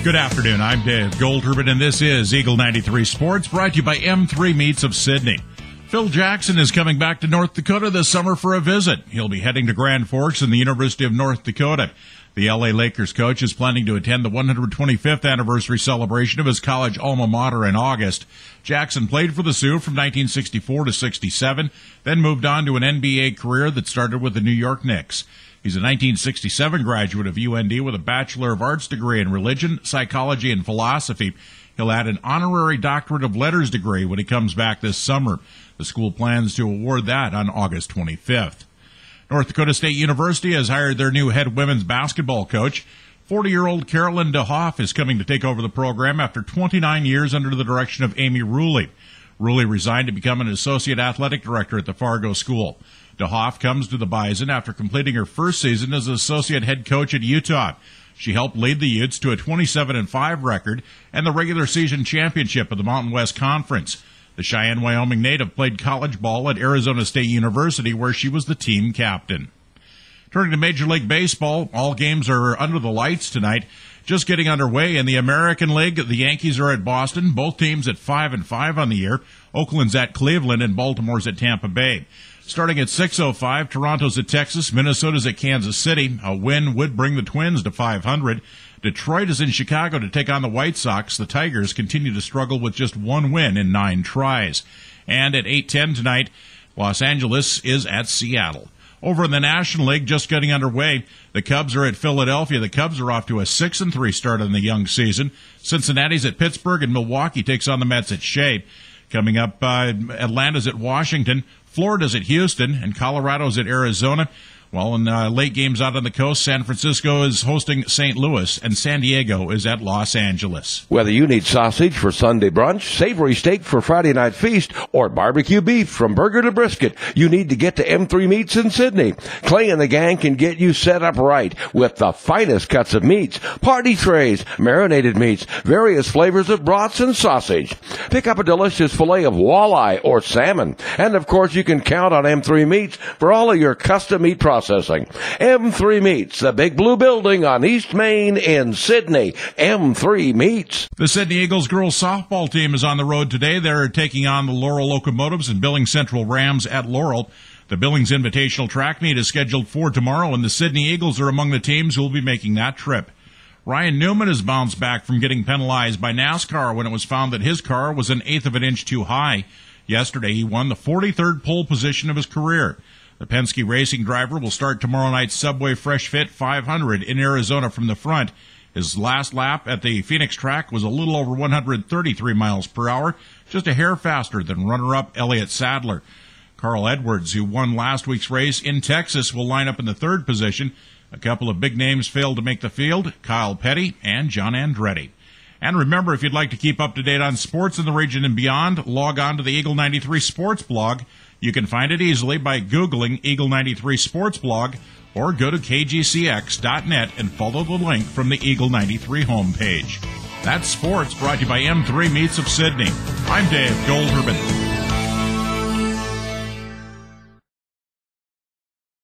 Good afternoon. I'm Dave Goldherman, and this is Eagle 93 Sports, brought to you by M3 Meats of Sidney. Phil Jackson is coming back to North Dakota this summer for a visit. He'll be heading to Grand Forks and the University of North Dakota. The LA Lakers coach is planning to attend the 125th anniversary celebration of his college alma mater in August. Jackson played for the Sioux from 1964 to 67, then moved on to an NBA career that started with the New York Knicks. He's a 1967 graduate of UND with a Bachelor of Arts degree in religion, psychology, and philosophy. He'll add an honorary Doctorate of Letters degree when he comes back this summer. The school plans to award that on August 25th. North Dakota State University has hired their new head women's basketball coach. 40-year-old Carolyn DeHoff is coming to take over the program after 29 years under the direction of Amy Ruley. Ruley resigned to become an associate athletic director at the Fargo School. DeHoff comes to the Bison after completing her first season as associate head coach at Utah. She helped lead the Utes to a 27-5 record and the regular season championship of the Mountain West Conference. The Cheyenne, Wyoming native played college ball at Arizona State University, where she was the team captain. Turning to Major League Baseball, all games are under the lights tonight. Just getting underway in the American League, the Yankees are at Boston, both teams at 5-5 on the year. Oakland's at Cleveland, and Baltimore's at Tampa Bay. Starting at 6:05, Toronto's at Texas, Minnesota's at Kansas City. A win would bring the Twins to 500. Detroit is in Chicago to take on the White Sox. The Tigers continue to struggle with just one win in 9 tries. And at 8:10 tonight, Los Angeles is at Seattle. Over in the National League, just getting underway, the Cubs are at Philadelphia. The Cubs are off to a 6-3 start on the young season. Cincinnati's at Pittsburgh, and Milwaukee takes on the Mets at Shea. Coming up, Atlanta's at Washington, Florida's at Houston, and Colorado's at Arizona. Well, in late games out on the coast, San Francisco is hosting St. Louis, and San Diego is at Los Angeles. Whether you need sausage for Sunday brunch, savory steak for Friday night feast, or barbecue beef from burger to brisket, you need to get to M3 Meats in Sidney. Clay and the gang can get you set up right with the finest cuts of meats, party trays, marinated meats, various flavors of broths and sausage. Pick up a delicious fillet of walleye or salmon. And, of course, you can count on M3 Meats for all of your custom meat processing. M3 Meats, the big blue building on East Main in Sidney. M3 Meats. The Sidney Eagles girls softball team is on the road today. They're taking on the Laurel Locomotives and Billings Central Rams at Laurel. The Billings Invitational Track Meet is scheduled for tomorrow, and the Sidney Eagles are among the teams who will be making that trip. Ryan Newman has bounced back from getting penalized by NASCAR when it was found that his car was 1/8 of an inch too high. Yesterday, he won the 43rd pole position of his career. The Penske Racing driver will start tomorrow night's Subway Fresh Fit 500 in Arizona from the front. His last lap at the Phoenix track was a little over 133 miles per hour, just a hair faster than runner-up Elliott Sadler. Carl Edwards, who won last week's race in Texas, will line up in the 3rd position. A couple of big names failed to make the field, Kyle Petty and John Andretti. And remember, if you'd like to keep up to date on sports in the region and beyond, log on to the Eagle 93 Sports blog. You can find it easily by Googling Eagle 93 Sports blog, or go to KGCX.net and follow the link from the Eagle 93 homepage. That's sports brought to you by M3 Meats of Sidney. I'm Dave Goldherman.